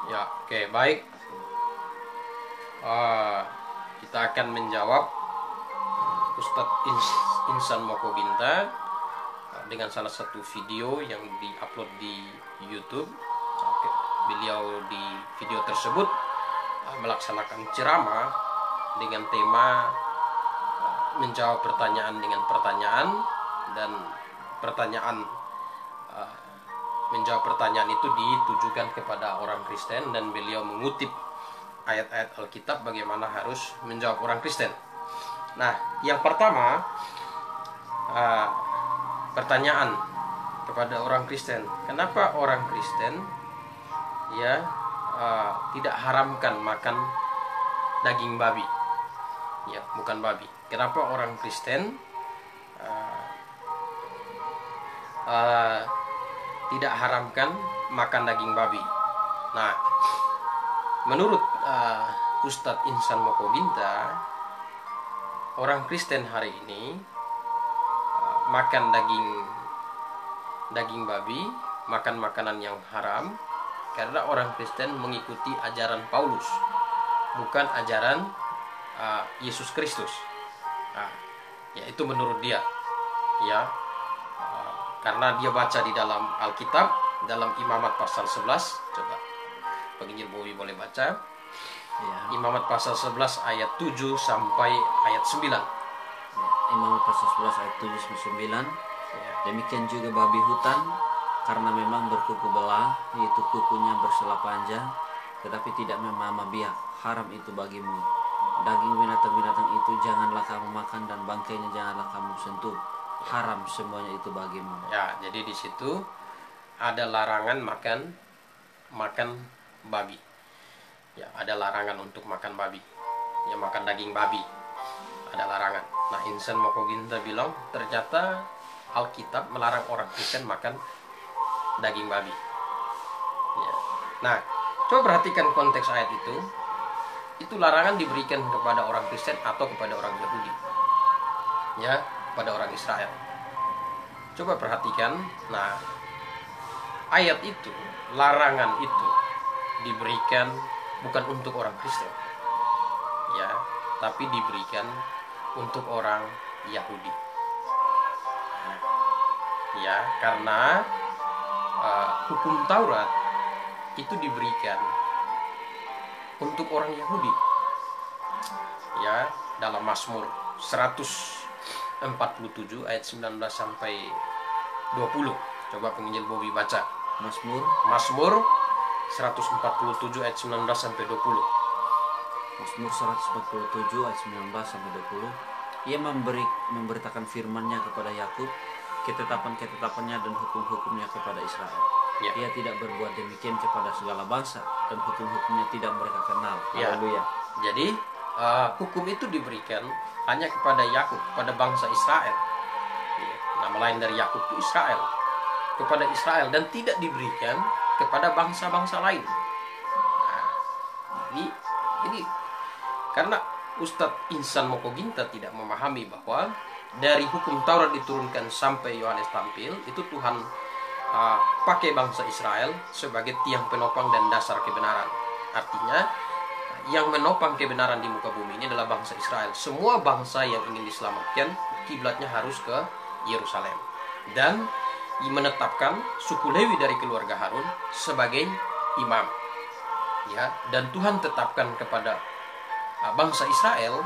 Ya, oke, baik. Kita akan menjawab Ustadz Insan Mokoginta dengan salah satu video yang diupload di YouTube. Beliau di video tersebut melaksanakan ceramah dengan tema menjawab pertanyaan dengan pertanyaan, dan menjawab pertanyaan itu ditujukan kepada orang Kristen, dan beliau mengutip ayat-ayat Alkitab bagaimana harus menjawab orang Kristen. Nah, yang pertama, pertanyaan kepada orang Kristen, kenapa orang Kristen tidak haramkan makan daging babi? Ya, bukan babi. Kenapa orang Kristen tidak haramkan makan daging babi? Nah, menurut Ustadz Insan Mokoginta, orang Kristen hari ini makan daging babi, makan makanan yang haram, karena orang Kristen mengikuti ajaran Paulus, bukan ajaran Yesus Kristus. Ya, itu menurut dia, ya, karena dia baca di dalam Alkitab, dalam Imamat pasal 11. Coba penginjil Bowie boleh baca ya. Imamat pasal 11 ayat 7 sampai ayat 9 ya. Imamat pasal 11 ayat 7 sampai 9 ya. Demikian juga babi hutan, karena memang berkuku belah, yaitu kukunya bersela panjang, tetapi tidak memamah biak, haram itu bagimu. Daging binatang-binatang itu janganlah kamu makan, dan bangkainya janganlah kamu sentuh, haram semuanya itu bagimu. Ya, jadi di situ ada larangan makan babi. Ya, ada larangan untuk makan babi. Ya, makan daging babi. Ada larangan. Nah, Insan Mokoginta bilang ternyata Alkitab melarang orang Kristen makan daging babi. Ya. Nah, coba perhatikan konteks ayat itu. Itu larangan diberikan kepada orang Kristen atau kepada orang Yahudi? Ya, pada orang Israel. Coba perhatikan. Nah, ayat itu, larangan itu diberikan bukan untuk orang Kristen, ya, tapi diberikan untuk orang Yahudi. Ya, karena hukum Taurat itu diberikan untuk orang Yahudi. Ya, dalam Mazmur 147 ayat 19 sampai 20. Coba penginjil Bowie baca. Mazmur 147 ayat 19 sampai 20. Mazmur 147 ayat 19 sampai 20. Ia memberitakan firman-Nya kepada Yakub, ketetapan-ketetapannya dan hukum-hukumnya kepada Israel. Ya. Ia tidak berbuat demikian kepada segala bangsa, dan hukum-hukumnya tidak mereka kenal. Ya. Haleluya. Jadi hukum itu diberikan hanya kepada Yakub, pada bangsa Israel. Ya. Nama lain dari Yakub itu Israel, kepada Israel, dan tidak diberikan kepada bangsa-bangsa lain. Nah, ini karena Ustadz Insan Mokoginta tidak memahami bahwa dari hukum Taurat diturunkan sampai Yohanes tampil, itu Tuhan pakai bangsa Israel sebagai tiang penopang dan dasar kebenaran. Artinya yang menopang kebenaran di muka bumi ini adalah bangsa Israel. Semua bangsa yang ingin diselamatkan, kiblatnya harus ke Yerusalem, dan menetapkan suku Lewi dari keluarga Harun sebagai imam. Ya, dan Tuhan tetapkan kepada bangsa Israel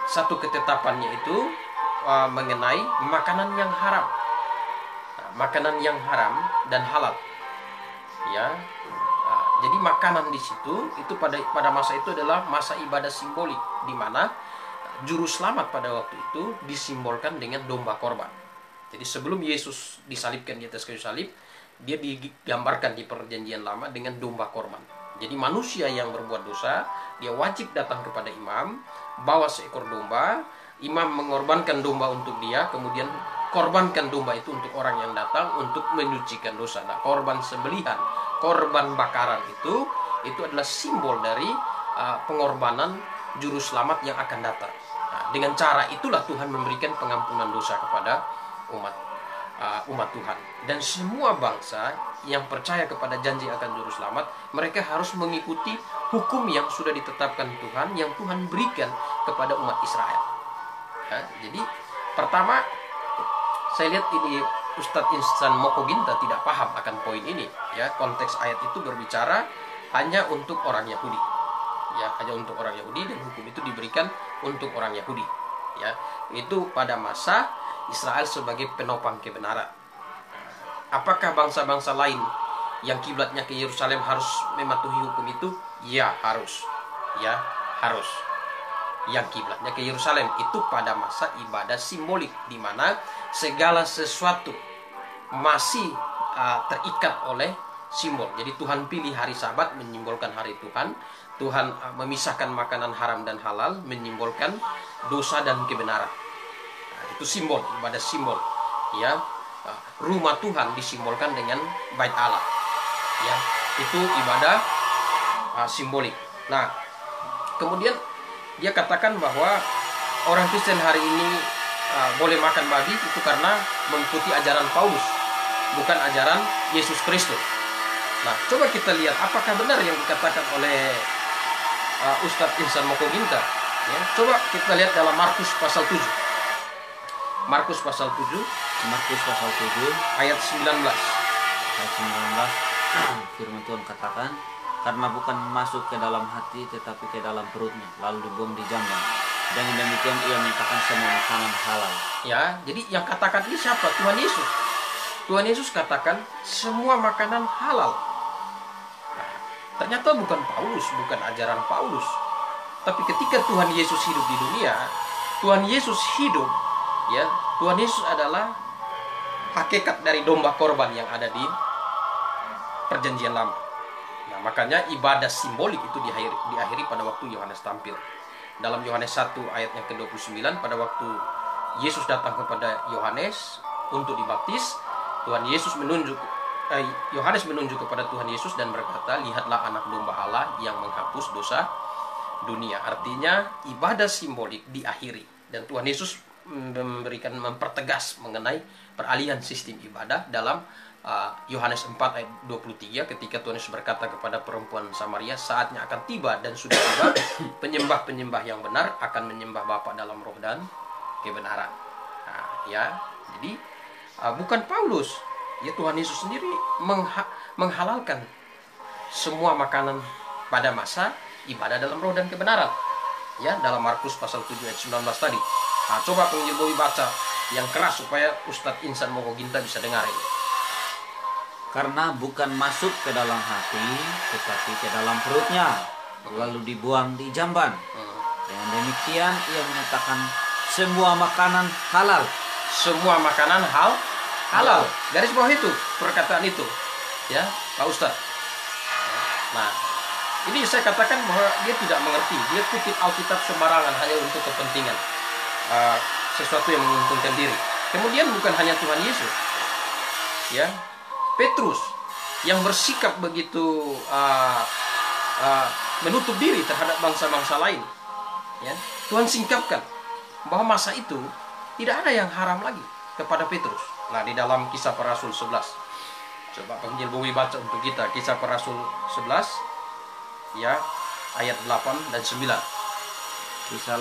satu ketetapannya itu mengenai makanan yang haram. Makanan yang haram dan halal. Ya. Jadi makanan di situ itu pada masa itu adalah masa ibadah simbolik, di mana juru selamat pada waktu itu disimbolkan dengan domba korban. Jadi sebelum Yesus disalibkan di atas kayu salib, dia digambarkan di Perjanjian Lama dengan domba korban. Jadi manusia yang berbuat dosa, dia wajib datang kepada imam, bawa seekor domba, imam mengorbankan domba untuk dia, kemudian korbankan domba itu untuk orang yang datang untuk menyucikan dosa. Nah, korban sembelihan, korban bakaran itu adalah simbol dari pengorbanan juru selamat yang akan datang. Nah, dengan cara itulah Tuhan memberikan pengampunan dosa kepada umat. umat Tuhan. Dan semua bangsa yang percaya kepada janji akan juru selamat, mereka harus mengikuti hukum yang sudah ditetapkan Tuhan, yang Tuhan berikan kepada umat Israel. Ya, jadi pertama, saya lihat ini Ustadz Ihsan Mokoginta tidak paham akan poin ini. Ya, konteks ayat itu berbicara hanya untuk orang Yahudi. Ya, hanya untuk orang Yahudi, dan hukum itu diberikan untuk orang Yahudi. Ya, itu pada masa Israel sebagai penopang kebenaran. Apakah bangsa-bangsa lain yang kiblatnya ke Yerusalem harus mematuhi hukum itu? Ya, harus. Ya, harus. Yang kiblatnya ke Yerusalem itu pada masa ibadah simbolik, di mana segala sesuatu masih terikat oleh simbol. Jadi Tuhan pilih hari Sabat menyimbolkan hari Tuhan. Tuhan memisahkan makanan haram dan halal menyimbolkan dosa dan kebenaran. Itu simbol, ibadah simbol. Ya, rumah Tuhan disimbolkan dengan bait Allah. Ya, itu ibadah simbolik. Nah, kemudian dia katakan bahwa orang Kristen hari ini boleh makan babi itu karena mengikuti ajaran Paulus, bukan ajaran Yesus Kristus. Nah, coba kita lihat apakah benar yang dikatakan oleh Ustadz Ihsan Mokoginta. Ya, coba kita lihat dalam Markus pasal 7. Markus pasal 7. Markus pasal 7 ayat 19. Ayat 19, firman Tuhan katakan, karena bukan masuk ke dalam hati tetapi ke dalam perutnya, lalu dibuang di jamban. Dengan demikian ia menyatakan semua makanan halal. Ya, jadi yang katakan ini siapa? Tuhan Yesus. Tuhan Yesus katakan semua makanan halal. Nah, ternyata bukan Paulus, bukan ajaran Paulus. Tapi ketika Tuhan Yesus hidup di dunia, Tuhan Yesus hidup, ya, Tuhan Yesus adalah hakikat dari domba korban yang ada di Perjanjian Lama. Nah, makanya ibadah simbolik itu diakhiri pada waktu Yohanes tampil. Dalam Yohanes 1 ayat yang ke-29, pada waktu Yesus datang kepada Yohanes untuk dibaptis, Yohanes menunjuk kepada Tuhan Yesus dan berkata, lihatlah anak domba Allah yang menghapus dosa dunia. Artinya ibadah simbolik diakhiri, dan Tuhan Yesus mempertegas mengenai peralihan sistem ibadah dalam Yohanes 4 ayat 23, ketika Tuhan Yesus berkata kepada perempuan Samaria, saatnya akan tiba dan sudah tiba, penyembah-penyembah yang benar akan menyembah Bapa dalam roh dan kebenaran. Nah, ya, jadi bukan Paulus, ya, Tuhan Yesus sendiri menghalalkan semua makanan pada masa ibadah dalam roh dan kebenaran. Ya, dalam Markus pasal 7 ayat 19 tadi. Nah, coba penginjil Bowie baca yang keras supaya Ustadz Ihsan Mokoginta bisa dengarin. Karena bukan masuk ke dalam hati tetapi ke dalam perutnya, lalu dibuang di jamban. Dengan demikian ia menyatakan semua makanan halal. Semua makanan halal. Garis bawah itu perkataan itu, ya, Pak Ustadz. Nah, ini saya katakan bahwa dia tidak mengerti. Dia kutip Alkitab sembarangan hanya untuk kepentingan sesuatu yang menguntungkan diri. Kemudian bukan hanya Tuhan Yesus, ya, Petrus yang bersikap begitu menutup diri terhadap bangsa-bangsa lain, ya, Tuhan singkapkan bahwa masa itu tidak ada yang haram lagi kepada Petrus. Nah, di dalam Kisah Para Rasul 11, coba penginjil Bowie baca untuk kita Kisah Para Rasul 11, ya, ayat 8 dan 9. Kisah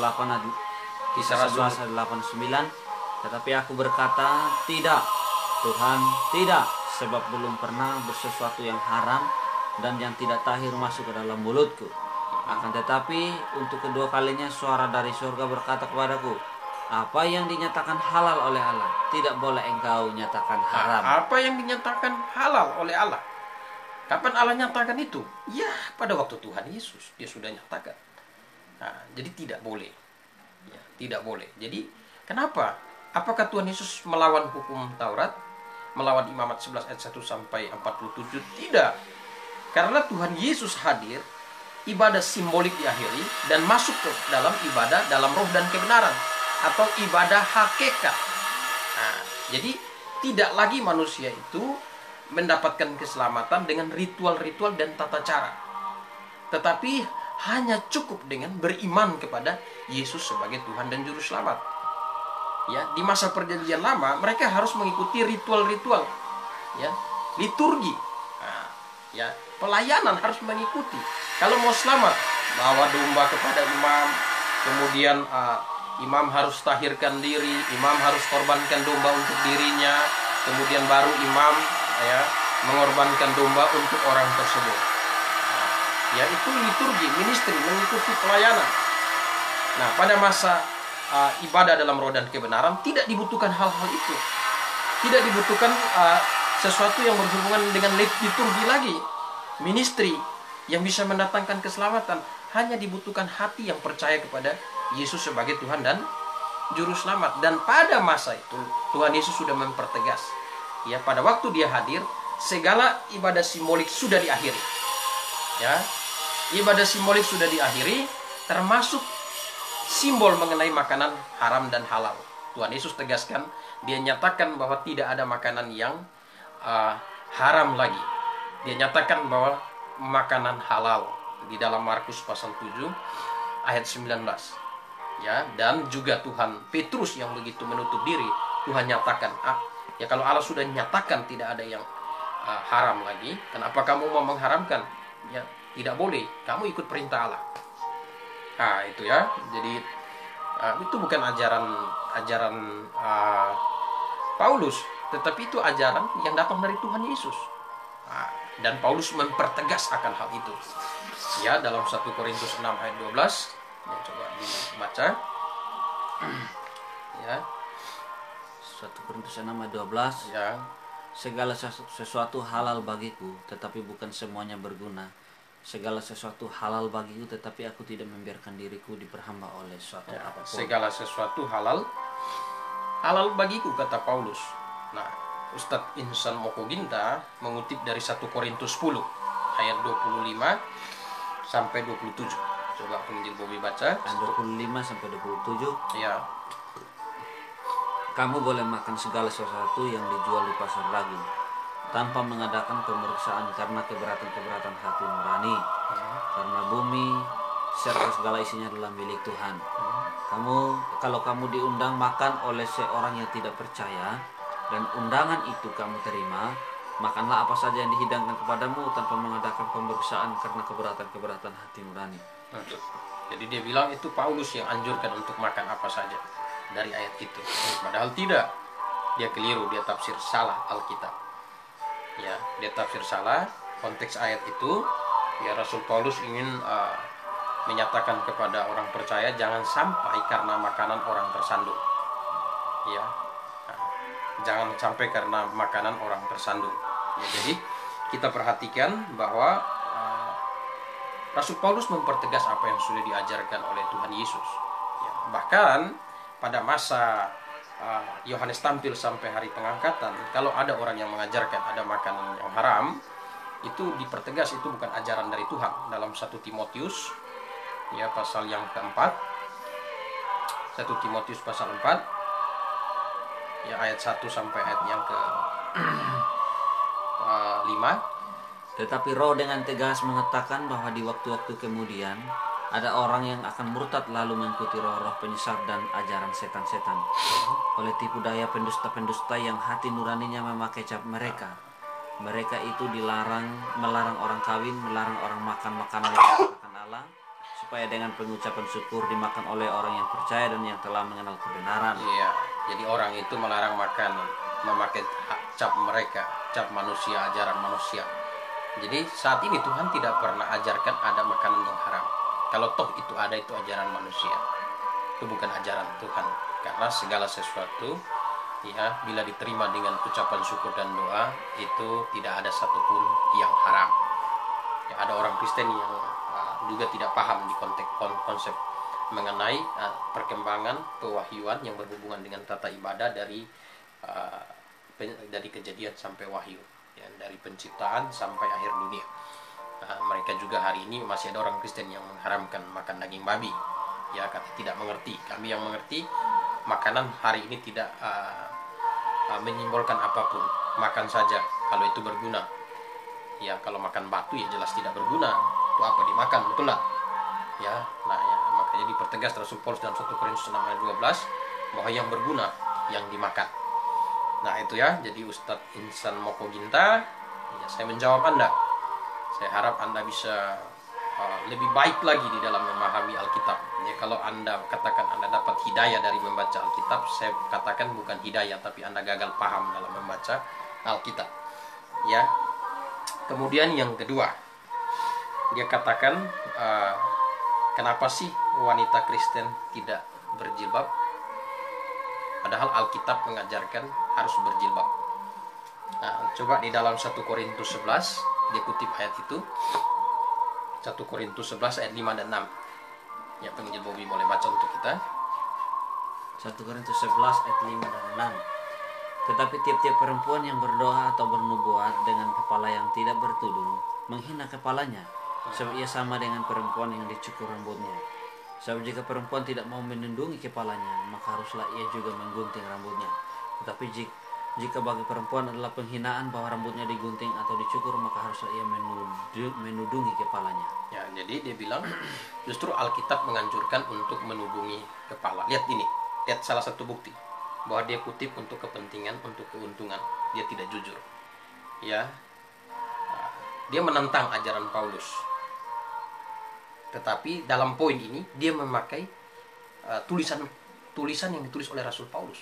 11 ayat 8-9. Tetapi aku berkata, tidak, Tuhan, tidak, sebab belum pernah bersesuatu yang haram dan yang tidak tahir masuk ke dalam mulutku. Akan tetapi untuk kedua kalinya suara dari surga berkata kepadaku, apa yang dinyatakan halal oleh Allah tidak boleh engkau nyatakan haram. Apa yang dinyatakan halal oleh Allah? Kapan Allah nyatakan itu? Ya, pada waktu Tuhan Yesus dia sudah nyatakan. Nah, jadi tidak boleh. Ya, tidak boleh. Jadi kenapa? Apakah Tuhan Yesus melawan hukum Taurat? Melawan Imamat 11 ayat 1 sampai 47? Tidak. Karena Tuhan Yesus hadir, ibadah simbolik diakhiri dan masuk ke dalam ibadah dalam roh dan kebenaran atau ibadah hakikat. Nah, jadi tidak lagi manusia itu mendapatkan keselamatan dengan ritual-ritual dan tata cara, tetapi hanya cukup dengan beriman kepada Yesus sebagai Tuhan dan Juru Selamat. Ya, di masa perjanjian lama mereka harus mengikuti ritual-ritual, ya, liturgi. Nah, ya, pelayanan harus mengikuti. Kalau mau selamat, bawa domba kepada imam, kemudian imam harus tahirkan diri, imam harus korbankan domba untuk dirinya, kemudian baru imam ya mengorbankan domba untuk orang tersebut. Nah, ya itu liturgi, ministry, mengikuti pelayanan. Nah, pada masa ibadah dalam roh dan kebenaran tidak dibutuhkan hal-hal itu. Tidak dibutuhkan sesuatu yang berhubungan dengan liturgi lagi. Ministry yang bisa mendatangkan keselamatan, hanya dibutuhkan hati yang percaya kepada Yesus sebagai Tuhan dan Juru Selamat. Dan pada masa itu Tuhan Yesus sudah mempertegas, ya, pada waktu dia hadir, segala ibadah simbolik sudah diakhiri. Ya, ibadah simbolik sudah diakhiri, termasuk simbol mengenai makanan haram dan halal. Tuhan Yesus tegaskan, dia nyatakan bahwa tidak ada makanan yang haram lagi. Dia nyatakan bahwa makanan halal di dalam Markus pasal 7 ayat 19. Ya, dan juga Tuhan Petrus yang begitu menutup diri, Tuhan nyatakan, ya kalau Allah sudah nyatakan tidak ada yang haram lagi, kenapa kamu mau mengharamkan? Ya, tidak boleh, kamu ikut perintah Allah. Nah, itu ya. Jadi itu bukan ajaran Paulus, tetapi itu ajaran yang datang dari Tuhan Yesus. Dan Paulus mempertegas akan hal itu. Ya, dalam 1 Korintus 6 ayat 12, ya, coba dibaca. Ya. 1 Korintus 6 ayat 12. Ya. Segala sesuatu halal bagiku, tetapi bukan semuanya berguna. Segala sesuatu halal bagiku, tetapi aku tidak membiarkan diriku diperhamba oleh suatu apapun. Segala sesuatu halal bagiku, kata Paulus. Nah, Ustadz Insan Mokoginta mengutip dari 1 Korintus 10 ayat 25 sampai 27. Coba penginjil Bobby baca. 25 sampai 27. Ya. Kamu boleh makan segala sesuatu yang dijual di pasar daging, tanpa mengadakan pemeriksaan karena keberatan-keberatan hati nurani, karena bumi serta segala isinya adalah milik Tuhan. Kalau kamu diundang makan oleh seorang yang tidak percaya dan undangan itu kamu terima, makanlah apa saja yang dihidangkan kepadamu tanpa mengadakan pemeriksaan karena keberatan-keberatan hati nurani. Jadi dia bilang itu Paulus yang anjurkan untuk makan apa saja dari ayat itu. Padahal tidak. Dia keliru, dia tafsir salah Alkitab. Ya, dia tafsir salah konteks ayat itu. Ya, Rasul Paulus ingin menyatakan kepada orang percaya jangan sampai karena makanan orang tersandung. Ya, jangan sampai karena makanan orang tersandung. Ya, jadi kita perhatikan bahwa Rasul Paulus mempertegas apa yang sudah diajarkan oleh Tuhan Yesus. Ya, bahkan pada masa Yohanes tampil sampai hari pengangkatan, kalau ada orang yang mengajarkan ada makanan yang haram, itu dipertegas itu bukan ajaran dari Tuhan. Dalam 1 Timotius ya pasal yang keempat, 1 Timotius pasal 4 ya ayat 1 sampai ayat yang ke 5. Tetapi Roh dengan tegas mengatakan bahwa di waktu-waktu kemudian ada orang yang akan murtad lalu mengikuti roh-roh penyesat dan ajaran setan-setan, oleh tipu daya pendusta-pendusta yang hati nuraninya memakai cap mereka. Mereka itu melarang orang kawin, melarang orang makan makanan yang dikatakan Allah, supaya dengan pengucapan syukur dimakan oleh orang yang percaya dan yang telah mengenal kebenaran. Iya, jadi orang itu melarang makanan, memakai cap mereka, cap manusia, ajaran manusia. Jadi saat ini Tuhan tidak pernah ajarkan ada makanan yang haram. Kalau toh itu ada, itu ajaran manusia. Itu bukan ajaran Tuhan. Karena segala sesuatu ya bila diterima dengan ucapan syukur dan doa, itu tidak ada satupun yang haram. Ya, ada orang Kristen yang juga tidak paham di konteks konsep mengenai perkembangan pewahyuan yang berhubungan dengan tata ibadah dari kejadian sampai wahyu. Ya, dari penciptaan sampai akhir dunia. Mereka juga hari ini masih ada orang Kristen yang mengharamkan makan daging babi. Ya, kata tidak mengerti. Kami yang mengerti, makanan hari ini tidak menyimbolkan apapun. Makan saja kalau itu berguna. Ya, kalau makan batu ya jelas tidak berguna. Itu apa dimakan, betul lah. Ya, nah ya, makanya dipertegas Rasul Paulus dalam 1 Korintus 6 ayat 12, bahwa yang berguna yang dimakan. Nah itu ya, jadi Ustadz Insan Moko Ginta, ya, saya menjawab Anda. Saya harap Anda bisa lebih baik lagi di dalam memahami Alkitab. Ya, kalau Anda katakan Anda dapat hidayah dari membaca Alkitab, saya katakan bukan hidayah, tapi Anda gagal paham dalam membaca Alkitab. Ya. Kemudian yang kedua, dia katakan kenapa sih wanita Kristen tidak berjilbab? Padahal Alkitab mengajarkan harus berjilbab. Nah, coba di dalam 1 Korintus 11 dia kutip ayat itu. 1 Korintus 11 ayat 5 dan 6. Ya, penginjil Bobby boleh baca untuk kita. 1 Korintus 11 ayat 5 dan 6. Tetapi tiap-tiap perempuan yang berdoa atau bernubuat dengan kepala yang tidak bertudung menghina kepalanya, sebab ia sama dengan perempuan yang dicukur rambutnya. Sebab jika perempuan tidak mau melindungi kepalanya, maka haruslah ia juga menggunting rambutnya. Tetapi jika bagi perempuan adalah penghinaan bahwa rambutnya digunting atau dicukur, maka haruslah ia menudungi kepalanya. Ya, jadi dia bilang justru Alkitab menganjurkan untuk menudungi kepala. Lihat ini, lihat salah satu bukti bahwa dia kutip untuk kepentingan, untuk keuntungan. Dia tidak jujur. Ya, dia menentang ajaran Paulus. Tetapi dalam poin ini dia memakai tulisan yang ditulis oleh Rasul Paulus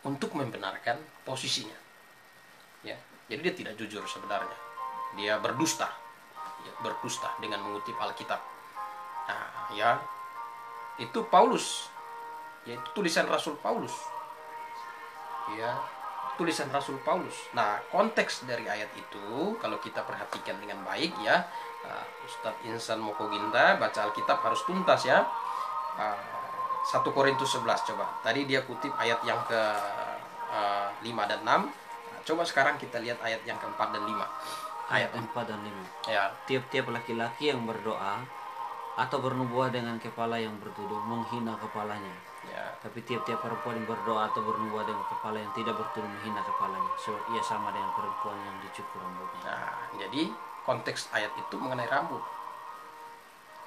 untuk membenarkan posisinya. Ya, jadi dia tidak jujur sebenarnya. Dia berdusta, berdusta dengan mengutip Alkitab. Nah, ya, itu Paulus, yaitu tulisan Rasul Paulus. Ya, tulisan Rasul Paulus. Nah, konteks dari ayat itu kalau kita perhatikan dengan baik ya, Ustadz Insan Moko Ginta baca Alkitab harus tuntas ya. 1 Korintus 11 coba. Tadi dia kutip ayat yang ke 5 dan 6. Nah, coba sekarang kita lihat ayat yang ke-4 dan 5. Ayat 4 dan 5. Ya. Tiap-tiap laki-laki yang berdoa atau bernubuat dengan kepala yang bertudung menghina kepalanya. Ya. Tapi tiap-tiap perempuan yang berdoa atau bernubuat dengan kepala yang tidak bertudung menghina kepalanya, sebab ia sama dengan perempuan yang dicukur rambutnya. Nah, jadi konteks ayat itu mengenai rambut.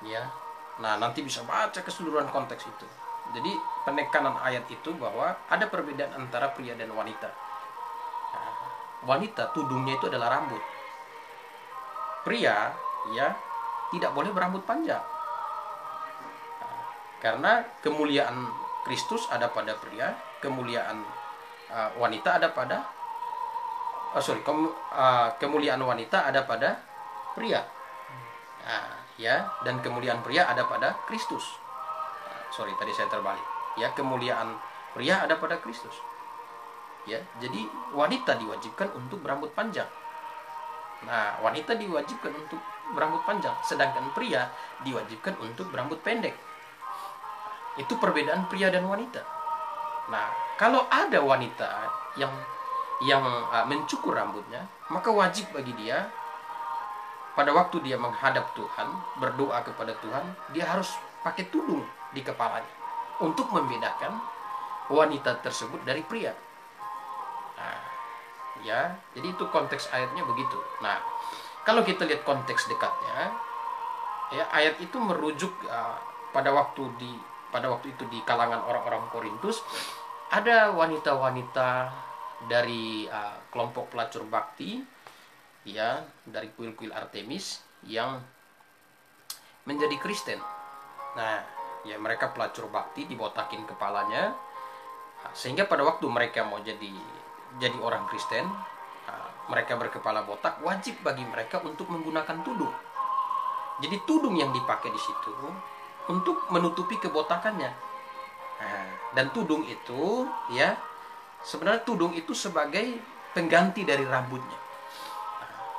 Ya. Nah, nanti bisa baca keseluruhan konteks itu. Jadi penekanan ayat itu bahwa ada perbedaan antara pria dan wanita. Nah, wanita tudungnya itu adalah rambut. Pria ya tidak boleh berambut panjang. Nah, karena kemuliaan Kristus ada pada pria, kemuliaan wanita ada pada kemuliaan wanita ada pada pria. Nah, ya, dan kemuliaan pria ada pada Kristus. Tadi saya terbalik. Ya, kemuliaan pria ada pada Kristus. Ya, jadi wanita diwajibkan untuk berambut panjang. Nah, wanita diwajibkan untuk berambut panjang, sedangkan pria diwajibkan untuk berambut pendek. Itu perbedaan pria dan wanita. Nah, kalau ada wanita yang mencukur rambutnya, maka wajib bagi dia pada waktu dia menghadap Tuhan, berdoa kepada Tuhan, dia harus pakai tudung di kepalanya untuk membedakan wanita tersebut dari pria. Nah, ya, jadi itu konteks ayatnya begitu. Nah, kalau kita lihat konteks dekatnya, ya, ayat itu merujuk pada waktu itu di kalangan orang-orang Korintus ada wanita-wanita dari kelompok pelacur bakti, ya, dari kuil-kuil Artemis yang menjadi Kristen. Nah, ya, mereka pelacur bakti, dibotakin kepalanya, sehingga pada waktu mereka mau jadi orang Kristen, mereka berkepala botak, wajib bagi mereka untuk menggunakan tudung. Jadi tudung yang dipakai di situ untuk menutupi kebotakannya. Nah, dan tudung itu, ya, sebenarnya tudung itu sebagai pengganti dari rambutnya.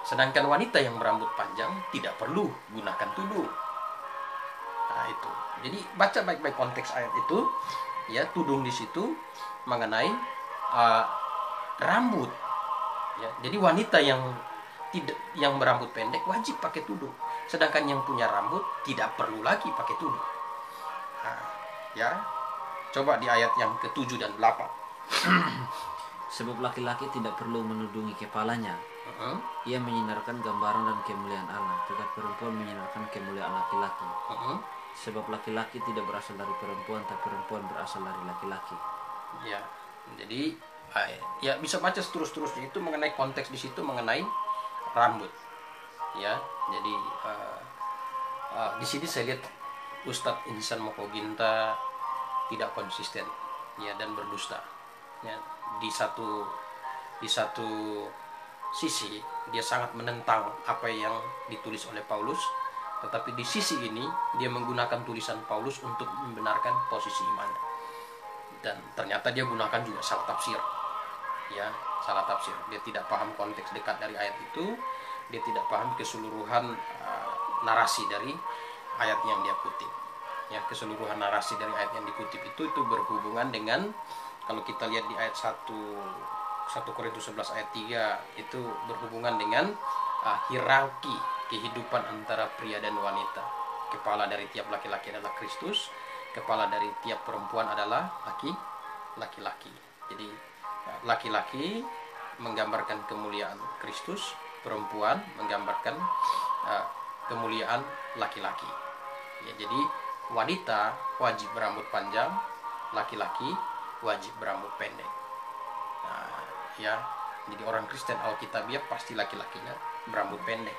Sedangkan wanita yang berambut panjang tidak perlu gunakan tudung. Nah, itu. Jadi baca baik-baik konteks ayat itu, ya, tudung di situ mengenai rambut. Ya, jadi wanita yang berambut pendek wajib pakai tudung, sedangkan yang punya rambut tidak perlu lagi pakai tudung. Nah, ya, coba di ayat yang ke-7 dan 8. Sebab laki-laki tidak perlu menudungi kepalanya. Ia menyinarkan gambaran dan kemuliaan Allah, tetapi perempuan menyinarkan kemuliaan laki-laki. Sebab laki-laki tidak berasal dari perempuan, tapi perempuan berasal dari laki-laki. Ya, jadi ya bisa baca terus-terusnya itu mengenai konteks di situ mengenai rambut. Ya, jadi di sini saya lihat Ustadz Insan Mokoginta tidak konsisten, ya, dan berdusta. Ya, di satu sisi dia sangat menentang apa yang ditulis oleh Paulus, tetapi di sisi ini dia menggunakan tulisan Paulus untuk membenarkan posisi imannya, dan ternyata dia gunakan juga salah tafsir. Ya, salah tafsir. Dia tidak paham konteks dekat dari ayat itu, dia tidak paham keseluruhan narasi dari ayat yang dia kutip. Ya, keseluruhan narasi dari ayat yang dikutip itu berhubungan dengan, kalau kita lihat di ayat 1 Korintus 11 ayat 3 itu berhubungan dengan hierarki kehidupan antara pria dan wanita. Kepala dari tiap laki-laki adalah Kristus, kepala dari tiap perempuan adalah laki-laki. Jadi laki-laki menggambarkan kemuliaan Kristus, perempuan menggambarkan kemuliaan laki-laki. Ya, jadi wanita wajib berambut panjang, laki-laki wajib berambut pendek. Nah, ya, jadi orang Kristen Alkitabiah pasti laki-lakinya berambut pendek.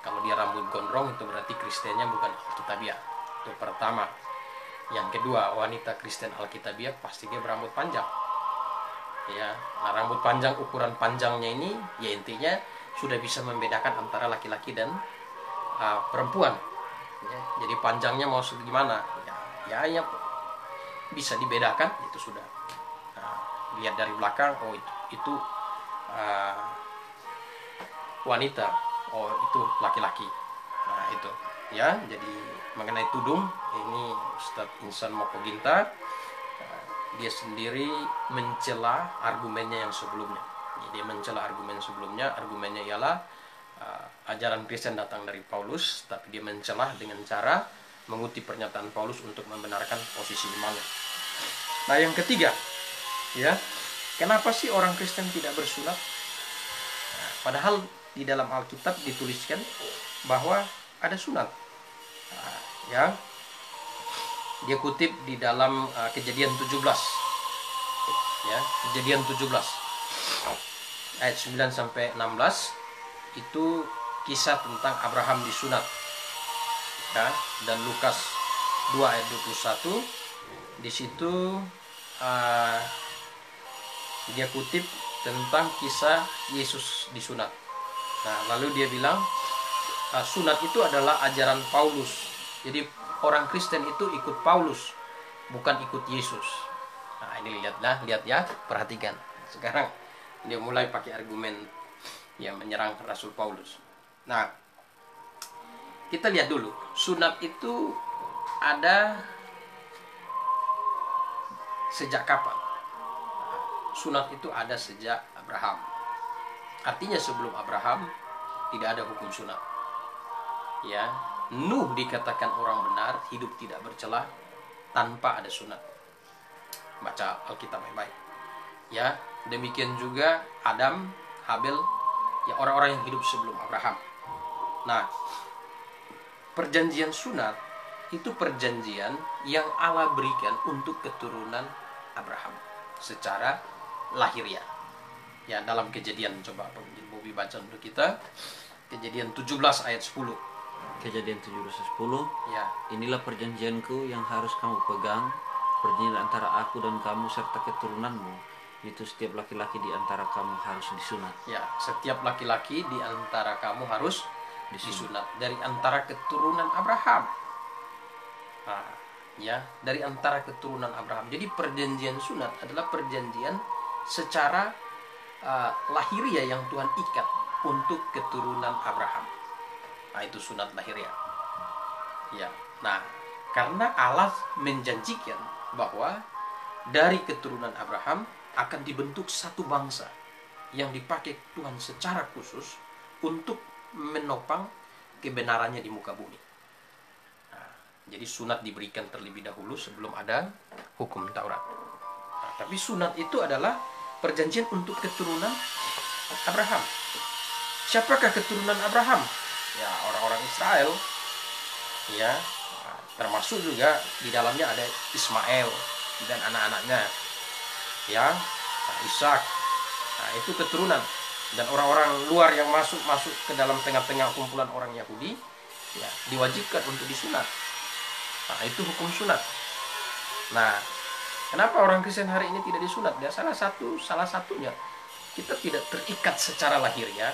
Kalau dia rambut gondrong itu berarti Kristennya bukan Alkitabiah. Itu pertama. Yang kedua, wanita Kristen Alkitabiah pasti dia berambut panjang. Ya, nah, rambut panjang, ukuran panjangnya ini ya intinya sudah bisa membedakan antara laki-laki dan perempuan. Ya, jadi panjangnya mau segimana? Ya bisa dibedakan, itu sudah. Lihat dari belakang, oh itu wanita, oh itu laki-laki. Nah itu, ya. Jadi mengenai tudung ini Ustadz Insan Mokoginta dia sendiri mencela argumennya yang sebelumnya. Jadi dia mencela argumen sebelumnya. Argumennya ialah ajaran Kristen datang dari Paulus, tapi dia mencela dengan cara mengutip pernyataan Paulus untuk membenarkan posisi imannya. Nah yang ketiga, ya, kenapa sih orang Kristen tidak bersunat? Nah, padahal di dalam Alkitab dituliskan bahwa ada sunat. Nah, ya, dia kutip di dalam Kejadian 17, ya, Kejadian 17 ayat 9 sampai 16 itu kisah tentang Abraham disunat, ya, dan Lukas 2 ayat 21 di situ dia kutip tentang kisah Yesus disunat. Nah, lalu dia bilang sunat itu adalah ajaran Paulus. Jadi orang Kristen itu ikut Paulus, bukan ikut Yesus. Nah, ini lihat ya, perhatikan. Sekarang dia mulai pakai argumen yang menyerang Rasul Paulus. Nah, kita lihat dulu, sunat itu ada sejak kapan? Sunat itu ada sejak Abraham. Artinya sebelum Abraham tidak ada hukum sunat. Ya, Nuh dikatakan orang benar, hidup tidak bercelah tanpa ada sunat. Baca Alkitab yang baik. Ya, demikian juga Adam, Habel, ya, orang-orang yang hidup sebelum Abraham. Nah, perjanjian sunat itu perjanjian yang Allah berikan untuk keturunan Abraham secara lahiriah. Ya, dalam Kejadian, coba Bobby baca untuk kita. Kejadian 17 ayat 10. Kejadian 17 ayat 10. Ya. Inilah perjanjianku yang harus kamu pegang, perjanjian antara aku dan kamu serta keturunanmu. Itu setiap laki-laki di antara kamu harus disunat. Ya, setiap laki-laki di antara kamu harus disunat dari antara keturunan Abraham. Nah, ya, dari antara keturunan Abraham. Jadi perjanjian sunat adalah perjanjian secara lahiriah yang Tuhan ikat untuk keturunan Abraham. Nah, itu sunat lahiriah. Ya. Nah, karena Allah menjanjikan bahwa dari keturunan Abraham akan dibentuk satu bangsa yang dipakai Tuhan secara khusus untuk menopang kebenarannya di muka bumi. Nah, jadi sunat diberikan terlebih dahulu sebelum ada hukum Taurat. Nah, tapi sunat itu adalah perjanjian untuk keturunan Abraham. Siapakah keturunan Abraham? Ya, orang-orang Israel. Ya, termasuk juga di dalamnya ada Ismail dan anak-anaknya, ya, Ishak. Nah, itu keturunan. Dan orang-orang luar yang masuk ke dalam tengah-tengah kumpulan orang Yahudi, ya, diwajibkan untuk disunat. Nah, itu hukum sunat. Nah, kenapa orang Kristen hari ini tidak disunat? Ya, salah satunya kita tidak terikat secara lahiriah.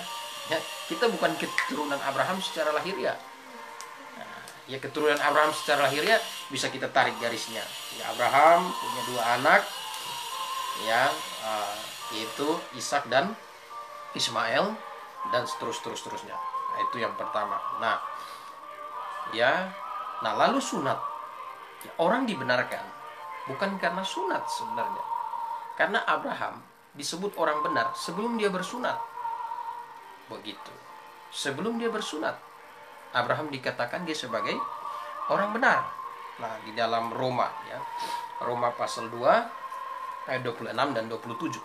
Ya, kita bukan keturunan Abraham secara lahiriah. Nah, ya, keturunan Abraham secara lahiriah bisa kita tarik garisnya. Ya, Abraham punya 2 anak, ya, yaitu Ishak dan Ismail, dan seterusnya. Nah, itu yang pertama. Nah, lalu sunat. Ya, orang dibenarkan bukan karena sunat sebenarnya. Karena Abraham disebut orang benar sebelum dia bersunat. Begitu. Sebelum dia bersunat, Abraham dikatakan dia sebagai orang benar. Nah, di dalam Roma, ya, Roma pasal 2 ayat 26 dan 27.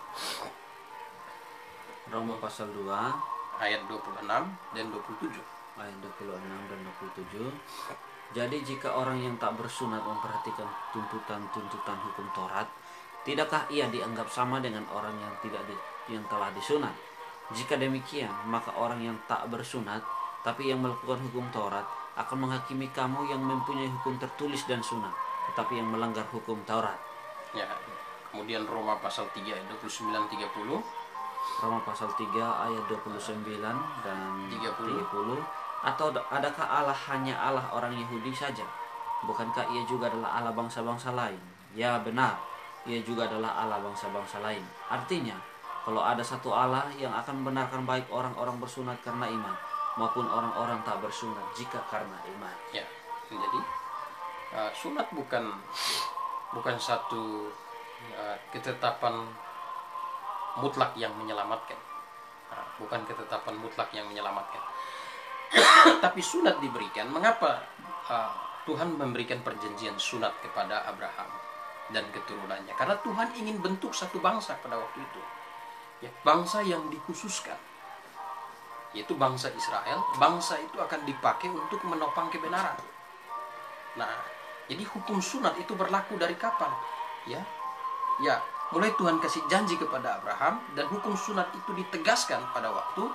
Roma pasal 2 ayat 26 dan 27. Ayat 26 dan 27. Jadi jika orang yang tak bersunat memperhatikan tuntutan hukum Taurat, tidakkah ia dianggap sama dengan orang yang telah disunat? Jika demikian, maka orang yang tak bersunat tapi yang melakukan hukum Taurat akan menghakimi kamu yang mempunyai hukum tertulis dan sunat, tetapi yang melanggar hukum Taurat. Ya. Kemudian Roma pasal 3 ayat 29-30. Roma pasal 3 ayat 29 dan 30. Atau adakah Allah hanya Allah orang Yahudi saja? Bukankah ia juga adalah Allah bangsa-bangsa lain? Ya benar, ia juga adalah Allah bangsa-bangsa lain. Artinya, kalau ada satu Allah yang akan membenarkan baik orang-orang bersunat karena iman maupun orang-orang tak bersunat jika karena iman. Ya, jadi sunat bukan satu ketetapan mutlak yang menyelamatkan. Bukan ketetapan mutlak yang menyelamatkan. Tapi sunat diberikan. Mengapa Tuhan memberikan perjanjian sunat kepada Abraham dan keturunannya? Karena Tuhan ingin bentuk satu bangsa pada waktu itu, ya, bangsa yang dikhususkan, yaitu bangsa Israel. Bangsa itu akan dipakai untuk menopang kebenaran. Nah, jadi hukum sunat itu berlaku dari kapan? Ya, mulai Tuhan kasih janji kepada Abraham, dan hukum sunat itu ditegaskan pada waktu,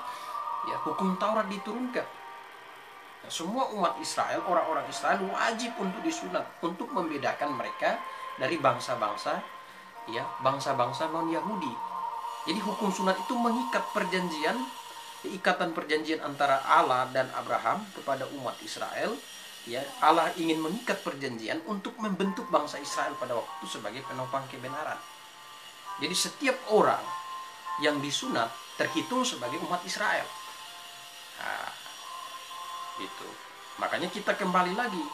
ya, hukum Taurat diturunkan. Nah, semua umat Israel, orang-orang Israel wajib untuk disunat untuk membedakan mereka dari bangsa-bangsa, ya, bangsa-bangsa non-Yahudi. Jadi hukum sunat itu mengikat perjanjian, ikatan perjanjian antara Allah dan Abraham kepada umat Israel. Ya, Allah ingin mengikat perjanjian untuk membentuk bangsa Israel pada waktu itu sebagai penopang kebenaran. Jadi setiap orang yang disunat terhitung sebagai umat Israel. Nah, itu. Makanya kita kembali lagi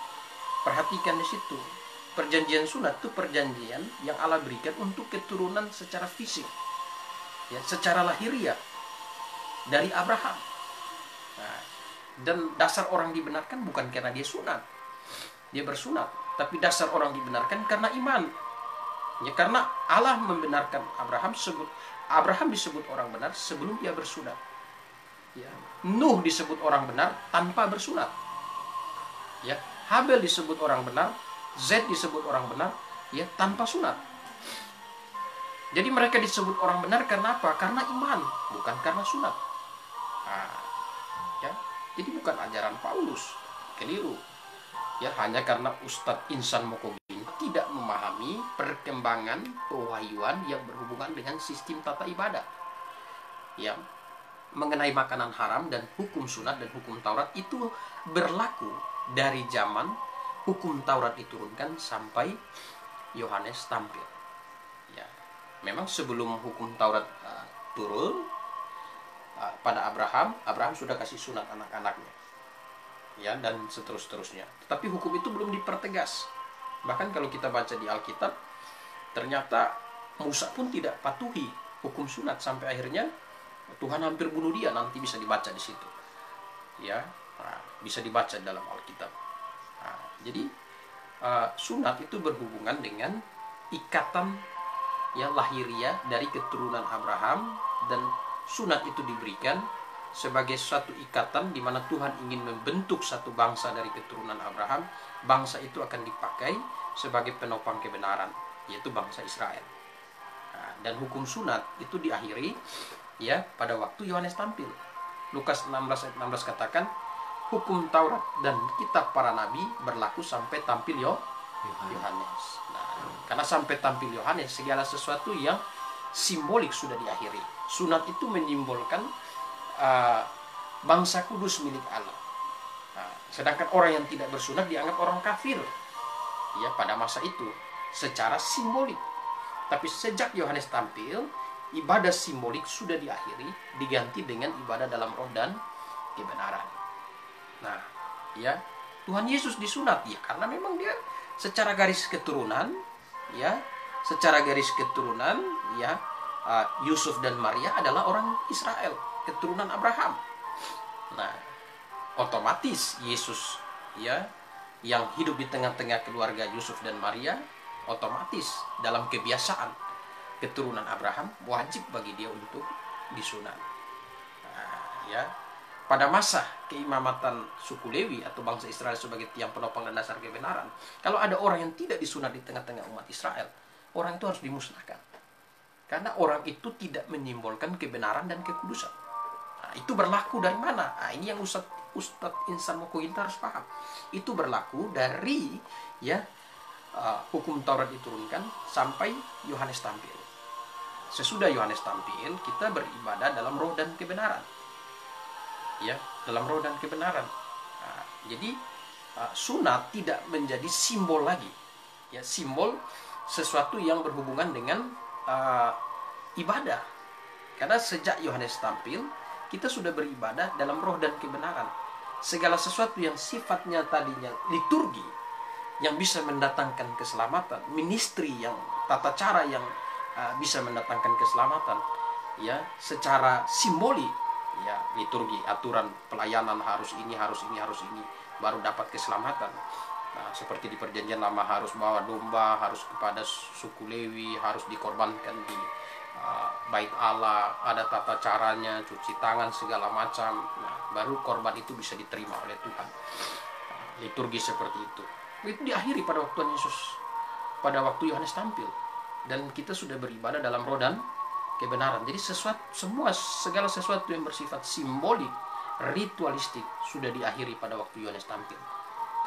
perhatikan di situ. Perjanjian sunat itu perjanjian yang Allah berikan untuk keturunan secara fisik, ya, secara lahiriah dari Abraham. Nah, dan dasar orang dibenarkan bukan karena dia sunat, dia bersunat, tapi dasar orang dibenarkan karena iman. Ya, karena Allah membenarkan Abraham disebut orang benar sebelum dia bersunat. Ya, Nuh disebut orang benar tanpa bersunat. Ya, Habel disebut orang benar, Z disebut orang benar, ya, tanpa sunat. Jadi mereka disebut orang benar karena apa? Karena iman, bukan karena sunat. Nah, ya, jadi bukan ajaran Paulus, keliru. Ya, hanya karena Ustadz Insan Mokogin tidak memahami perkembangan pewahyuan yang berhubungan dengan sistem tata ibadah. Ya, mengenai makanan haram dan hukum sunat dan hukum Taurat itu berlaku dari zaman hukum Taurat diturunkan sampai Yohanes tampil. Ya, memang sebelum hukum Taurat turun pada Abraham sudah kasih sunat anak-anaknya, ya, dan seterusnya. Tetapi hukum itu belum dipertegas. Bahkan kalau kita baca di Alkitab, ternyata Musa pun tidak patuhi hukum sunat sampai akhirnya Tuhan hampir bunuh dia. Nanti bisa dibaca di situ, ya, bisa dibaca dalam Alkitab. Jadi sunat itu berhubungan dengan ikatan, ya, lahiriah dari keturunan Abraham, dan sunat itu diberikan sebagai suatu ikatan di mana Tuhan ingin membentuk satu bangsa dari keturunan Abraham. Bangsa itu akan dipakai sebagai penopang kebenaran, yaitu bangsa Israel. Nah, dan hukum sunat itu diakhiri ya pada waktu Yohanes tampil. Lukas 16 ayat 16 katakan, hukum Taurat dan kitab para nabi berlaku sampai tampil Yohanes. Nah, karena sampai tampil Yohanes, segala sesuatu yang simbolik sudah diakhiri. Sunat itu menyimbolkan bangsa kudus milik Allah. Nah, sedangkan orang yang tidak bersunat dianggap orang kafir. Ya, pada masa itu secara simbolik. Tapi sejak Yohanes tampil, ibadah simbolik sudah diakhiri, diganti dengan ibadah dalam roh dan kebenaran. Nah, ya, Tuhan Yesus disunat ya karena memang dia secara garis keturunan ya, Yusuf dan Maria adalah orang Israel, keturunan Abraham. Nah, otomatis Yesus ya yang hidup di tengah-tengah keluarga Yusuf dan Maria, otomatis dalam kebiasaan keturunan Abraham wajib bagi dia untuk disunat. Nah, ya, pada masa keimamatan suku Lewi atau bangsa Israel sebagai tiang penopang dan dasar kebenaran, kalau ada orang yang tidak disunat di tengah-tengah umat Israel, orang itu harus dimusnahkan. Karena orang itu tidak menyimbolkan kebenaran dan kekudusan. Nah, itu berlaku dari mana? Nah, ini yang Ustadz Insan Mokoginta harus paham. Itu berlaku dari ya hukum Taurat diturunkan sampai Yohanes tampil. Sesudah Yohanes tampil, kita beribadah dalam roh dan kebenaran. Ya, dalam roh dan kebenaran. Nah, jadi sunat tidak menjadi simbol lagi. Ya, simbol sesuatu yang berhubungan dengan ibadah. Karena sejak Yohanes tampil, kita sudah beribadah dalam roh dan kebenaran. Segala sesuatu yang sifatnya tadinya liturgi, yang bisa mendatangkan keselamatan, ministry yang tata cara yang bisa mendatangkan keselamatan, ya, secara simbolik, ya, liturgi, aturan pelayanan harus ini, baru dapat keselamatan. Nah, seperti di perjanjian lama harus bawa domba, harus kepada suku Lewi, harus dikorbankan di bait Allah, ada tata caranya, cuci tangan segala macam. Nah, baru korban itu bisa diterima oleh Tuhan. Liturgi seperti itu diakhiri pada waktu Tuhan Yesus, pada waktu Yohanes tampil, dan kita sudah beribadah dalam roh dan kebenaran. Jadi segala sesuatu yang bersifat simbolik, ritualistik sudah diakhiri pada waktu Yohanes tampil,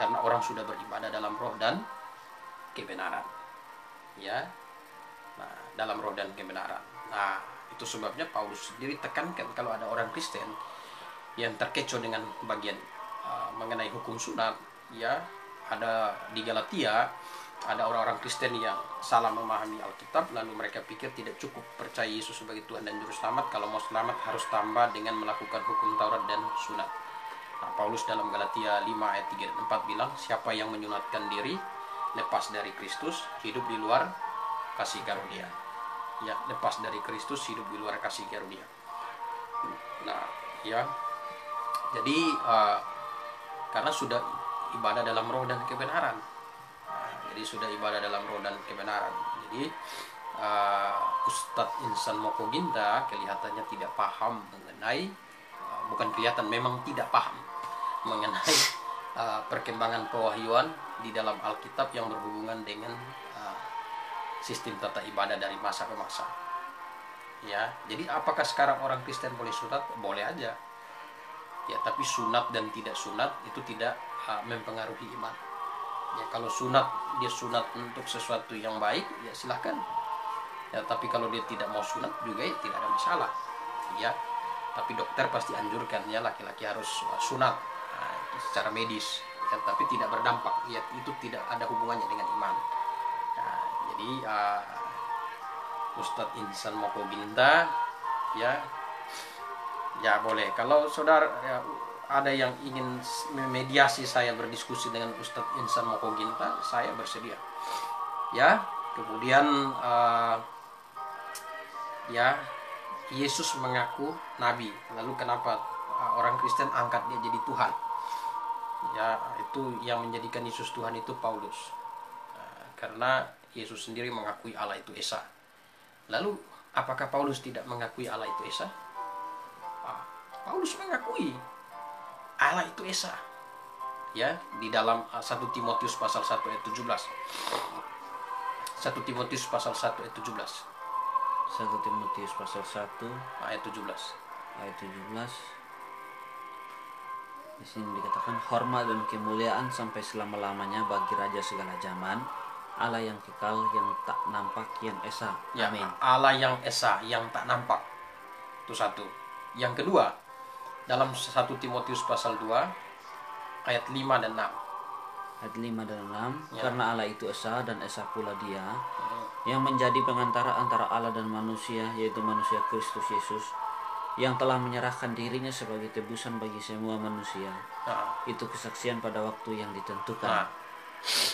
karena orang sudah beribadah dalam roh dan kebenaran. Ya, nah, dalam roh dan kebenaran. Nah, itu sebabnya Paulus sendiri tekankan kalau ada orang Kristen yang terkecoh dengan bagian mengenai hukum sunat, ya, ada di Galatia ada orang-orang Kristen yang salah memahami Alkitab, lalu mereka pikir tidak cukup percaya Yesus sebagai Tuhan dan Juru Selamat, kalau mau selamat harus tambah dengan melakukan hukum Taurat dan sunat. Nah, Paulus dalam Galatia 5 ayat 3 dan 4 bilang, siapa yang menyunatkan diri lepas dari Kristus, hidup di luar kasih karunia. Ya, lepas dari Kristus, hidup di luar kasih karunia. Nah, ya, jadi karena sudah ibadah dalam roh dan kebenaran. Nah, jadi sudah ibadah dalam roh dan kebenaran. Jadi Ustadz Insan Mokoginta kelihatannya tidak paham mengenai, bukan kelihatan, memang tidak paham mengenai perkembangan pewahyuan di dalam Alkitab yang berhubungan dengan sistem tata ibadah dari masa ke masa. Ya, jadi apakah sekarang orang Kristen boleh sunat? Boleh aja. Ya, tapi sunat dan tidak sunat itu tidak mempengaruhi iman. Ya, kalau sunat, dia sunat untuk sesuatu yang baik, ya silahkan. Ya, tapi kalau dia tidak mau sunat juga ya tidak ada masalah. Ya, tapi dokter pasti anjurkan ya laki-laki harus sunat, nah, itu secara medis. Ya, tapi tidak berdampak. Ya, itu tidak ada hubungannya dengan iman. Nah, jadi Ustadz Insan Mokoginta ya boleh. Kalau saudara ya, ada yang ingin memediasi saya berdiskusi dengan Ustadz Insan Mokoginta, saya bersedia. Ya, kemudian ya, Yesus mengaku nabi, lalu kenapa orang Kristen angkat dia jadi Tuhan? Ya, itu yang menjadikan Yesus Tuhan itu Paulus, karena Yesus sendiri mengakui Allah itu Esa. Lalu apakah Paulus tidak mengakui Allah itu Esa? Paulus mengakui Allah itu Esa. Ya, di dalam 1 Timotius pasal 1 ayat 17. 1 Timotius pasal 1 ayat 17. 1 Timotius pasal 1 Ayat 17. ayat 17. Di sini dikatakan hormat dan kemuliaan sampai selama-lamanya bagi Raja segala zaman, Allah yang kekal, yang tak nampak, yang Esa. Ya, Amin. Allah yang Esa, yang tak nampak. Itu satu. Yang kedua, dalam 1 Timotius pasal 2 ayat 5 dan 6. Ayat 5 dan 6. Ya. Karena Allah itu Esa dan Esa pula Dia yang menjadi pengantara antara Allah dan manusia, yaitu manusia Kristus Yesus, yang telah menyerahkan dirinya sebagai tebusan bagi semua manusia. Nah, Itu kesaksian pada waktu yang ditentukan. nah,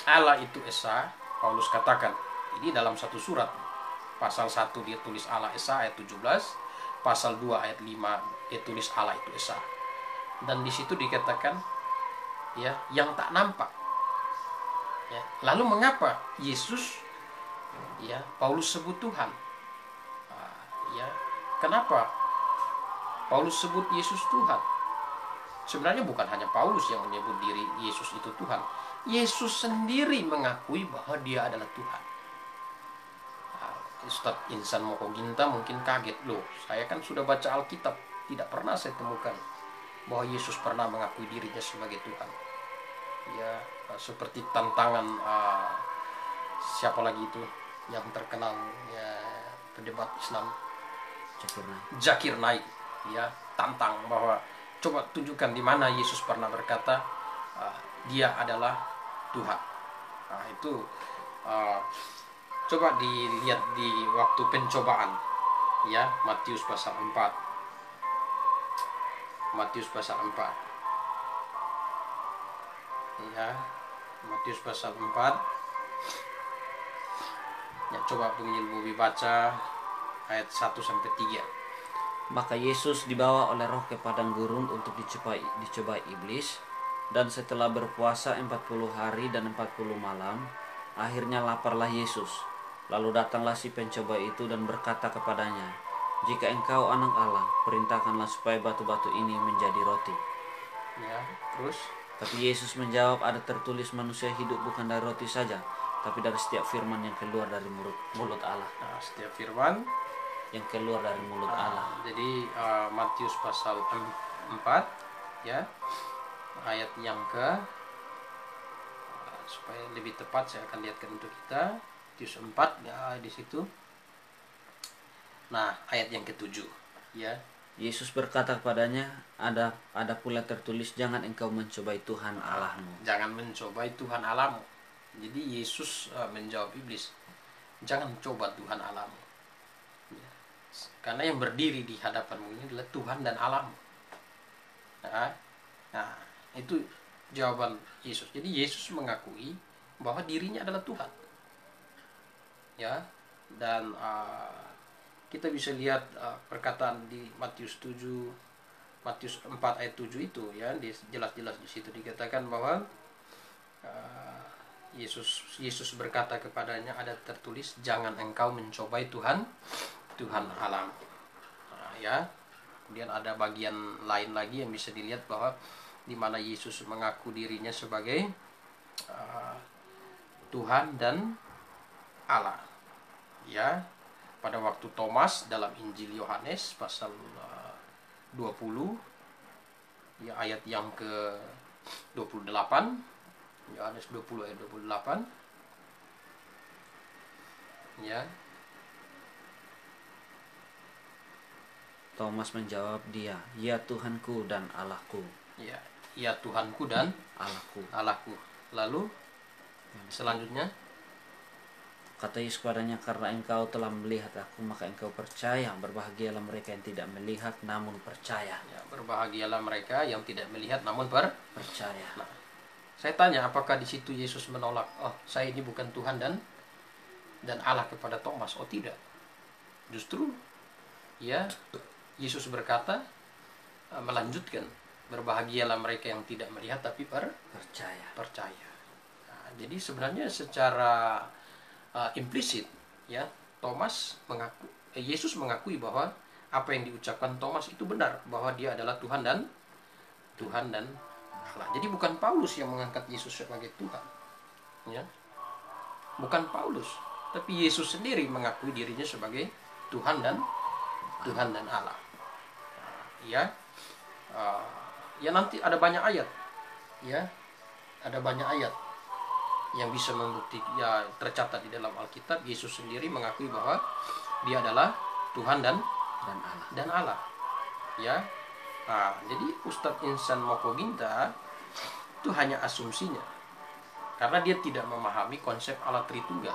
Allah itu Esa, Paulus katakan. Ini dalam satu surat. Pasal 1 dia tulis Allah Esa ayat 17, pasal 2 ayat 5 dia tulis Allah itu Esa. Dan di situ dikatakan ya, yang tak nampak. Ya. Lalu mengapa Yesus ya Paulus sebut Tuhan? Ya, kenapa Paulus sebut Yesus Tuhan? Sebenarnya bukan hanya Paulus yang menyebut diri Yesus itu Tuhan. Yesus sendiri mengakui bahwa Dia adalah Tuhan. Ustadz Insan Moko Ginta mungkin kaget, loh, saya kan sudah baca Alkitab, tidak pernah saya temukan bahwa Yesus pernah mengakui dirinya sebagai Tuhan. Ya, seperti tantangan siapa lagi itu yang terkenal ya, pendebat Islam, Zakir Naik, ya, tantang bahwa coba tunjukkan di mana Yesus pernah berkata Dia adalah Tuhan. Nah, itu coba dilihat di waktu pencobaan, ya, Matius pasal 4. Matius pasal 4. Ya, Matius pasal 4. Ya, coba penginjil Bobi baca ayat 1 sampai 3. Maka Yesus dibawa oleh Roh ke padang gurun untuk dicobai iblis, dan setelah berpuasa 40 hari dan 40 malam, akhirnya laparlah Yesus. Lalu datanglah si pencoba itu dan berkata kepadanya, "Jika engkau anak Allah, perintahkanlah supaya batu-batu ini menjadi roti." Ya, terus Tapi Yesus menjawab, "Ada tertulis, manusia hidup bukan dari roti saja, tapi dari setiap firman yang keluar dari mulut Allah." nah, setiap firman Yang keluar dari mulut Allah. Jadi Matius pasal 4, ya, ayat yang ke supaya lebih tepat saya akan lihatkan untuk kita. Matius 4 ya, di situ. Nah, ayat yang ke-7, ya. Yesus berkata kepadanya, ada pula tertulis, jangan engkau mencobai Tuhan Allahmu. Jangan mencobai Tuhan Allahmu. Jadi Yesus menjawab iblis, jangan coba Tuhan Allahmu. Ya. Karena yang berdiri di hadapanmu ini adalah Tuhan dan Allahmu. Nah, itu jawaban Yesus. Jadi Yesus mengakui bahwa dirinya adalah Tuhan. Ya, dan kita bisa lihat perkataan di Matius 4 ayat 7 itu, ya, jelas-jelas di situ dikatakan bahwa Yesus berkata kepadanya, ada tertulis, jangan engkau mencobai Tuhan Allah. Nah, ya. Kemudian ada bagian lain lagi yang bisa dilihat bahwa di mana Yesus mengaku dirinya sebagai Tuhan dan Allah. Ya, pada waktu Thomas dalam Injil Yohanes pasal 20, ya, ayat yang ke 28, Yohanes 20 ayat 28, ya. Thomas menjawab dia, "Ya Tuhanku dan Allahku." Ya, ya Tuhanku dan Allahku. Lalu selanjutnya kata Yesus kepadanya, "Karena engkau telah melihat aku, maka engkau percaya. Berbahagialah mereka yang tidak melihat namun percaya." Ya, berbahagialah mereka yang tidak melihat namun percaya. Nah, saya tanya, apakah di situ Yesus menolak, "Oh, saya ini bukan Tuhan dan Allah" kepada Thomas? Oh, tidak. Justru ya, Yesus berkata, melanjutkan, berbahagialah mereka yang tidak melihat tapi percaya. Nah, jadi sebenarnya secara implisit, ya, Yesus mengakui bahwa apa yang diucapkan Thomas itu benar, bahwa dia adalah Tuhan dan Allah. Jadi bukan Paulus yang mengangkat Yesus sebagai Tuhan, ya, bukan Paulus, tapi Yesus sendiri mengakui dirinya sebagai Tuhan dan Allah. Ya, ya nanti ada banyak ayat, ya, ada banyak ayat yang bisa membuktikan, ya, tercatat di dalam Alkitab. Yesus sendiri mengakui bahwa dia adalah Tuhan dan Allah. Ya, jadi Ustadz Insan Mokoginta itu hanya asumsinya, karena dia tidak memahami konsep Allah Tritunggal.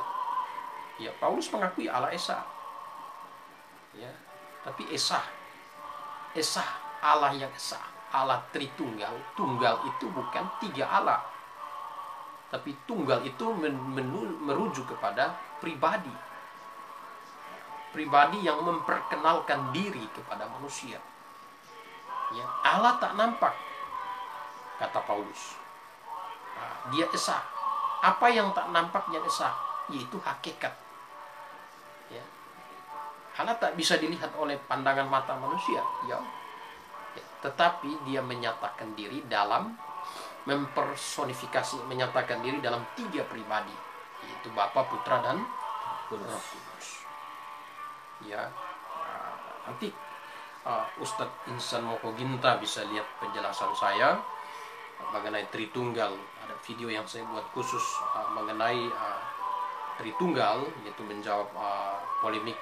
Ya, Paulus mengakui Allah Esa, ya, tapi Esa Allah yang Esa, Allah Tritunggal. Tunggal itu bukan tiga Allah, tapi tunggal itu merujuk kepada pribadi yang memperkenalkan diri kepada manusia. Ya, Allah tak nampak, kata Paulus. Dia Esa. Apa yang tak nampak yang Esa? Yaitu hakikat. Ya. Allah tak bisa dilihat oleh pandangan mata manusia. Ya. Tetapi dia menyatakan diri dalam mempersonifikasi, menyatakan diri dalam tiga pribadi, yaitu Bapa, Putra, dan Roh Kudus. Ya, nanti Ustadz Insan Mokoginta bisa lihat penjelasan saya mengenai Tritunggal. Ada video yang saya buat khusus mengenai Tritunggal, yaitu menjawab polemik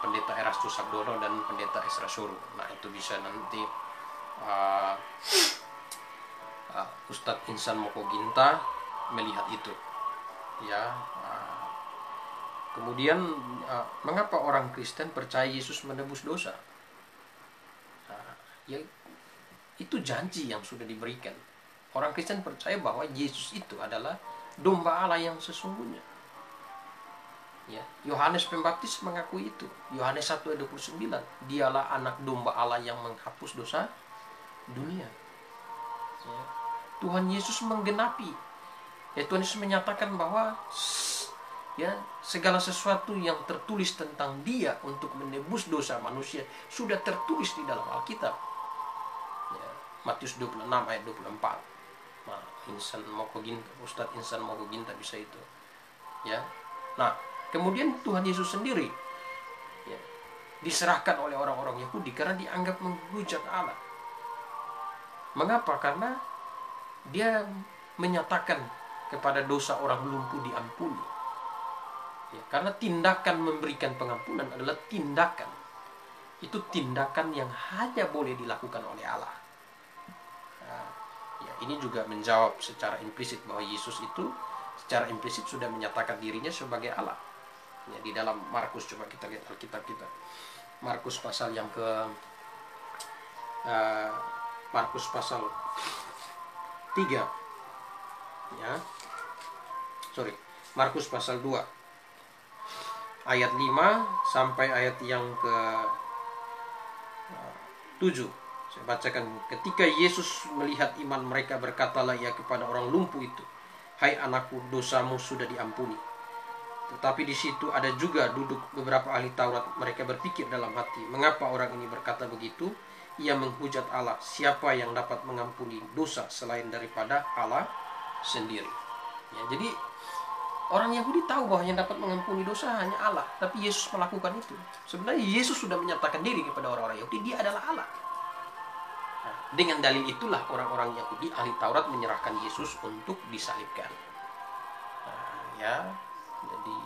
Pendeta Erastus Sabdono dan Pendeta Esra Suru. Nah, itu bisa nanti Ustadz Insan Mokoginta melihat itu, ya. Kemudian mengapa orang Kristen percaya Yesus menebus dosa? Ya, itu janji yang sudah diberikan. Orang Kristen percaya bahwa Yesus itu adalah domba Allah yang sesungguhnya. Ya, Yohanes Pembaptis mengakui itu. Yohanes 1 ayat 29, dialah anak domba Allah yang menghapus dosa dunia. Ya. Tuhan Yesus menggenapi. Ya, Tuhan Yesus menyatakan bahwa, ya, segala sesuatu yang tertulis tentang Dia untuk menebus dosa manusia sudah tertulis di dalam Alkitab. Ya, Matius 26 ayat 24. Nah, Ustadz Insan Mokoginta bisa itu. Ya. Nah, kemudian Tuhan Yesus sendiri, ya, diserahkan oleh orang-orang Yahudi karena dianggap menghujat Allah. Mengapa? Karena dia menyatakan kepada dosa orang lumpuh diampuni. Ya, karena tindakan memberikan pengampunan adalah tindakan. Itu tindakan yang hanya boleh dilakukan oleh Allah. Nah, ya, ini juga menjawab secara implisit bahwa Yesus itu secara implisit sudah menyatakan dirinya sebagai Allah. Ya, di dalam Markus, coba kita lihat Alkitab kita. Markus pasal yang ke Markus pasal 3. Ya. Markus pasal 2. Ayat 5 sampai ayat yang ke 7. Saya bacakan. Ketika Yesus melihat iman mereka, berkatalah ia kepada orang lumpuh itu, "Hai anakku, dosamu sudah diampuni." Tetapi di situ ada juga duduk beberapa ahli Taurat. Mereka berpikir dalam hati, mengapa orang ini berkata begitu? Ia menghujat Allah. Siapa yang dapat mengampuni dosa selain daripada Allah sendiri? Ya, jadi orang Yahudi tahu bahwa yang dapat mengampuni dosa hanya Allah, tapi Yesus melakukan itu. Sebenarnya Yesus sudah menyatakan diri kepada orang-orang Yahudi, dia adalah Allah. Nah, dengan dalil itulah orang-orang Yahudi ahli Taurat menyerahkan Yesus untuk disalibkan. Nah, ya, jadi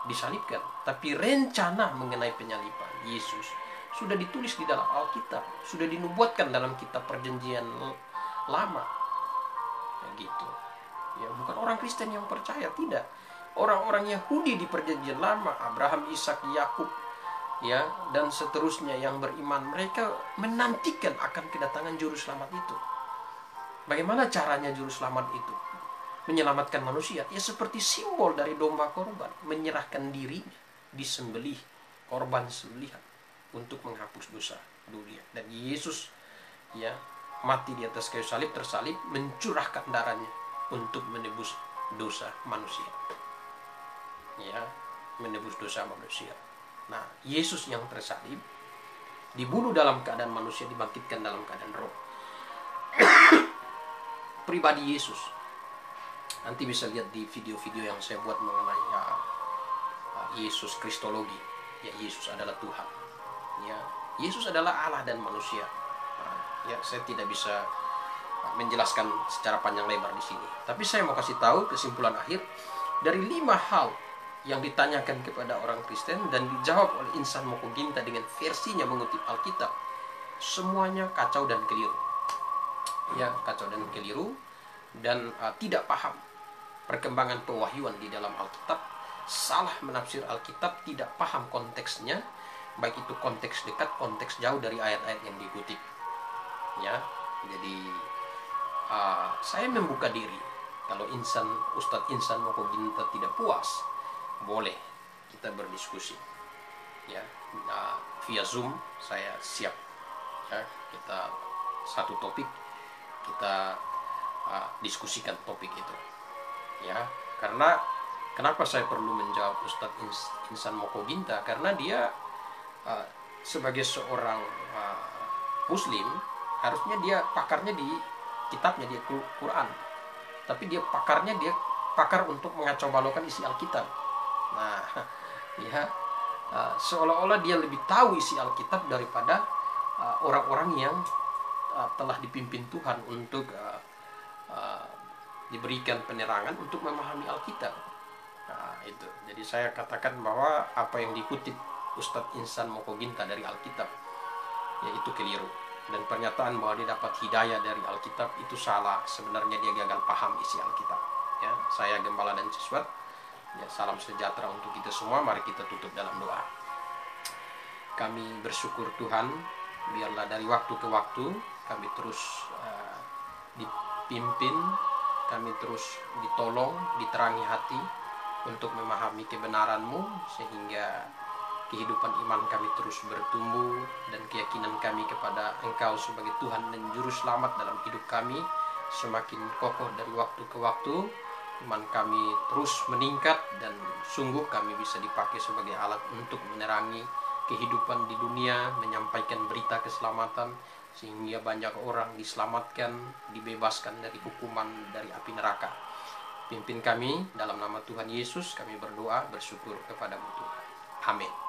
disalibkan. Tapi rencana mengenai penyaliban Yesus sudah ditulis di dalam Alkitab, sudah dinubuatkan dalam kitab Perjanjian Lama. Ya, gitu. Ya, bukan orang Kristen yang percaya, tidak. Orang-orang Yahudi di Perjanjian Lama, Abraham, Ishak, Yakub, ya, dan seterusnya yang beriman, mereka menantikan akan kedatangan juru selamat itu. Bagaimana caranya juru selamat itu menyelamatkan manusia? Ya, seperti simbol dari domba korban, menyerahkan dirinya, disembelih, korban sembelihan untuk menghapus dosa dunia. Dan Yesus, ya, mati di atas kayu salib, tersalib, mencurahkan darahnya untuk menebus dosa manusia. Ya, menebus dosa manusia. Nah, Yesus yang tersalib dibunuh dalam keadaan manusia, dibangkitkan dalam keadaan roh. Pribadi Yesus, nanti bisa lihat di video-video yang saya buat mengenai Yesus Kristologi. Ya, Yesus adalah Tuhan. Ya, Yesus adalah Allah dan manusia. Ya, saya tidak bisa menjelaskan secara panjang lebar di sini. Tapi saya mau kasih tahu kesimpulan akhir dari 5 hal yang ditanyakan kepada orang Kristen dan dijawab oleh Insan Moko Ginta dengan versinya mengutip Alkitab. Semuanya kacau dan keliru. Ya, kacau dan keliru, dan tidak paham perkembangan pewahyuan di dalam Alkitab, salah menafsir Alkitab, tidak paham konteksnya, baik itu konteks dekat, konteks jauh dari ayat-ayat yang dikutip. Ya, jadi saya membuka diri. Kalau Ustadz Insan Moko Ginta tidak puas, boleh kita berdiskusi. Ya, via Zoom saya siap. Ya, kita satu topik, kita diskusikan topik itu. Ya, karena kenapa saya perlu menjawab Ustadz Insan Moko Ginta? Karena dia sebagai seorang Muslim, harusnya dia pakarnya di kitabnya, dia Quran. Tapi dia pakar untuk mengacau balaukan isi Alkitab. Nah, ya, seolah-olah dia lebih tahu isi Alkitab daripada orang-orang yang telah dipimpin Tuhan untuk diberikan penerangan untuk memahami Alkitab. Nah, itu. Jadi saya katakan bahwa apa yang dikutip Ustadz Insan Moko Ginta dari Alkitab, yaitu keliru. Dan pernyataan bahwa dia dapat hidayah dari Alkitab itu salah. Sebenarnya dia gagal paham isi Alkitab. Ya, saya Gembala dan Siswat. Ya, salam sejahtera untuk kita semua. Mari kita tutup dalam doa. Kami bersyukur Tuhan, biarlah dari waktu ke waktu kami terus dipimpin, kami terus ditolong, diterangi hati untuk memahami kebenaran-Mu, sehingga kehidupan iman kami terus bertumbuh dan keyakinan kami kepada Engkau sebagai Tuhan dan Juru Selamat dalam hidup kami semakin kokoh dari waktu ke waktu. Iman kami terus meningkat dan sungguh kami bisa dipakai sebagai alat untuk menerangi kehidupan di dunia, menyampaikan berita keselamatan sehingga banyak orang diselamatkan, dibebaskan dari hukuman dari api neraka. Pimpin kami dalam nama Tuhan Yesus, kami berdoa bersyukur kepadamu Tuhan. Amin.